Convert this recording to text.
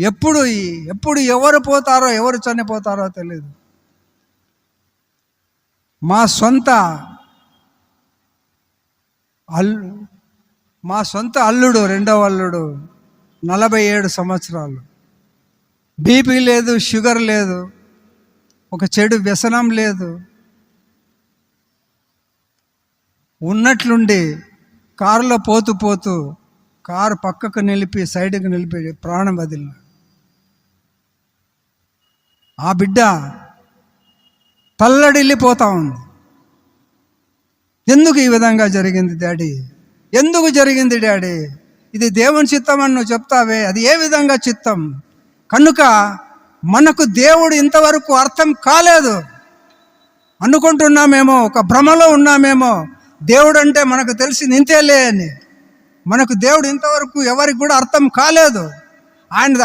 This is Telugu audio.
ఎప్పుడు ఎవరు పోతారో ఎవరు చనిపోతారో తెలియదు. మా సొంత అల్లుడు, రెండవ అల్లుడు 47 సంవత్సరాలు, బీపీ లేదు, షుగర్ లేదు, ఒక చెడు వ్యసనం లేదు, ఉన్నట్లుండి కారులో పోతూ కారు పక్కకు నిలిపి సైడ్కి నిలిపి ప్రాణం వదిలినాడు. ఆ బిడ్డ తల్లడిల్లిపోతా ఉంది. ఎందుకు ఈ విధంగా జరిగింది డాడీ? ఎందుకు జరిగింది డాడీ? ఇది దేవుని చిత్తం అని నువ్వు చెప్తావే, అది ఏ విధంగా చిత్తం? కనుక మనకు దేవుడు ఇంతవరకు అర్థం కాలేదు అనుకుంటున్నామేమో, ఒక భ్రమలో ఉన్నామేమో. దేవుడు అంటే మనకు తెలిసింది ఇంతేలే అని. మనకు దేవుడు ఇంతవరకు ఎవరికి కూడా అర్థం కాలేదు. ఆయన